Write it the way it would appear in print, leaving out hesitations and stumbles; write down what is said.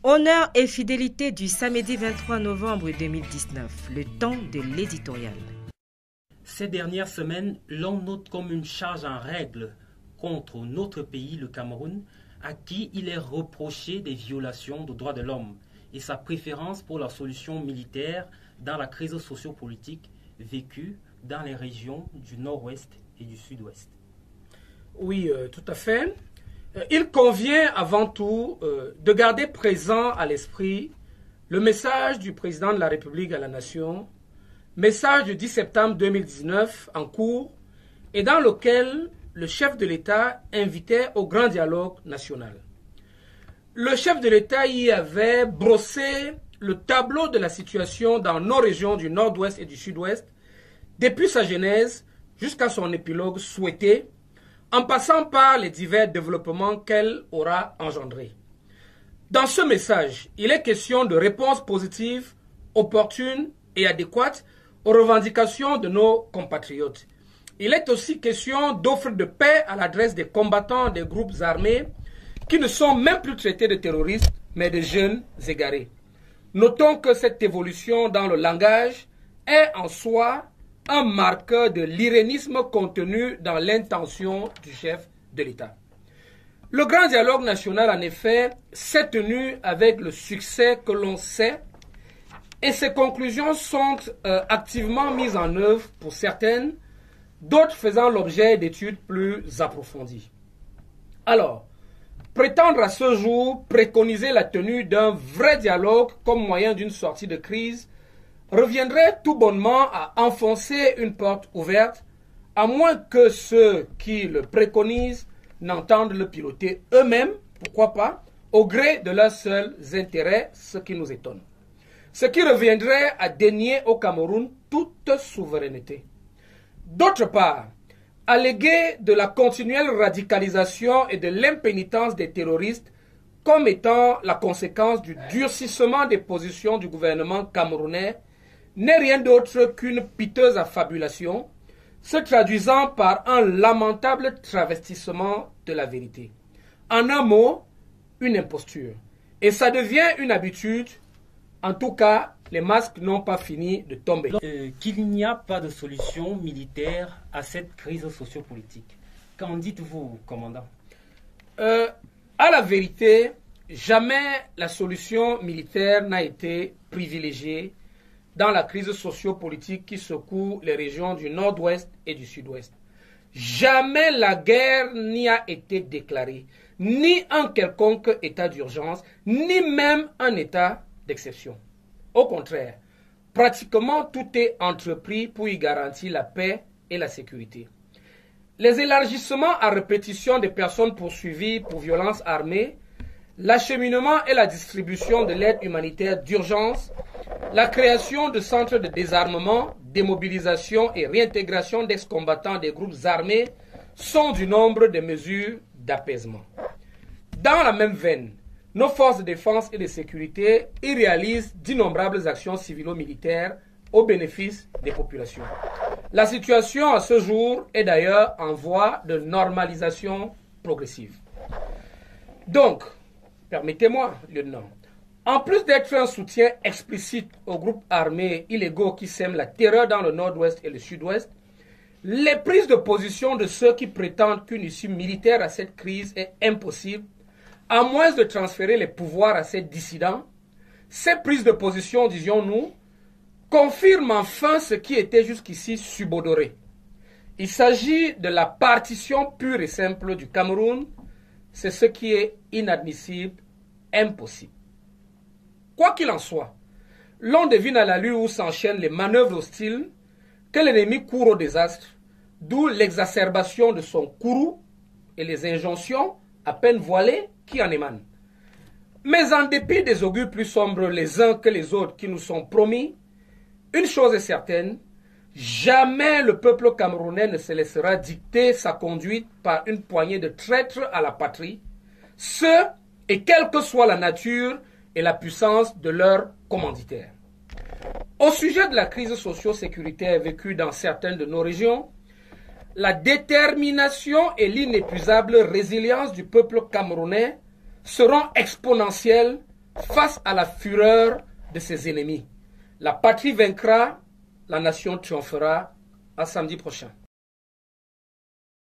Honneur et fidélité du samedi 23 novembre 2019, le temps de l'éditorial. Ces dernières semaines, l'on note comme une charge en règle contre notre pays, le Cameroun, à qui il est reproché des violations des droits de l'homme et sa préférence pour la solution militaire dans la crise sociopolitique vécue dans les régions du nord-ouest et du sud-ouest. Oui, tout à fait. Il convient avant tout de garder présent à l'esprit le message du président de la République à la nation, message du 10 septembre 2019 en cours et dans lequel le chef de l'État invitait au grand dialogue national. Le chef de l'État y avait brossé le tableau de la situation dans nos régions du nord-ouest et du sud-ouest, depuis sa genèse jusqu'à son épilogue souhaité, en passant par les divers développements qu'elle aura engendrés. Dans ce message, il est question de réponses positives, opportunes et adéquates aux revendications de nos compatriotes. Il est aussi question d'offres de paix à l'adresse des combattants des groupes armés qui ne sont même plus traités de terroristes, mais de jeunes égarés. Notons que cette évolution dans le langage est en soi un marqueur de l'irénisme contenu dans l'intention du chef de l'État. Le grand dialogue national, en effet, s'est tenu avec le succès que l'on sait et ses conclusions sont activement mises en œuvre pour certaines, d'autres faisant l'objet d'études plus approfondies. Alors, prétendre à ce jour préconiser la tenue d'un vrai dialogue comme moyen d'une sortie de crise reviendrait tout bonnement à enfoncer une porte ouverte, à moins que ceux qui le préconisent n'entendent le piloter eux-mêmes, pourquoi pas, au gré de leurs seuls intérêts, ce qui nous étonne. Ce qui reviendrait à dénier au Cameroun toute souveraineté. D'autre part, alléguer de la continuelle radicalisation et de l'impénitence des terroristes comme étant la conséquence du durcissement des positions du gouvernement camerounais n'est rien d'autre qu'une piteuse affabulation, se traduisant par un lamentable travestissement de la vérité. En un mot, une imposture. Et ça devient une habitude. En tout cas, les masques n'ont pas fini de tomber. Qu'il n'y a pas de solution militaire à cette crise sociopolitique. Qu'en dites-vous, commandant? À la vérité, jamais la solution militaire n'a été privilégiée dans la crise sociopolitique qui secoue les régions du nord-ouest et du sud-ouest. Jamais la guerre n'y a été déclarée, ni un quelconque état d'urgence, ni même un état d'exception. Au contraire, pratiquement tout est entrepris pour y garantir la paix et la sécurité. Les élargissements à répétition des personnes poursuivies pour violences armées, l'acheminement et la distribution de l'aide humanitaire d'urgence, la création de centres de désarmement, démobilisation et réintégration d'ex-combattants des groupes armés sont du nombre de mesures d'apaisement. Dans la même veine, nos forces de défense et de sécurité y réalisent d'innombrables actions civilo-militaires au bénéfice des populations. La situation à ce jour est d'ailleurs en voie de normalisation progressive. Donc, permettez-moi, lieutenant, en plus d'être un soutien explicite aux groupes armés illégaux qui sèment la terreur dans le nord-ouest et le sud-ouest, les prises de position de ceux qui prétendent qu'une issue militaire à cette crise est impossible, à moins de transférer les pouvoirs à ces dissidents, ces prises de position, disions-nous, confirment enfin ce qui était jusqu'ici subodoré. Il s'agit de la partition pure et simple du Cameroun, c'est ce qui est inadmissible, impossible. Quoi qu'il en soit, l'on devine à l'allure où s'enchaînent les manœuvres hostiles que l'ennemi court au désastre, d'où l'exacerbation de son courroux et les injonctions à peine voilées qui en émanent. Mais en dépit des augures plus sombres les uns que les autres qui nous sont promis, une chose est certaine, jamais le peuple camerounais ne se laissera dicter sa conduite par une poignée de traîtres à la patrie, ce et quelle que soit la nature et la puissance de leurs commanditaires. Au sujet de la crise socio-sécuritaire vécue dans certaines de nos régions, la détermination et l'inépuisable résilience du peuple camerounais seront exponentielles face à la fureur de ses ennemis. La patrie vaincra, la nation triomphera. À samedi prochain.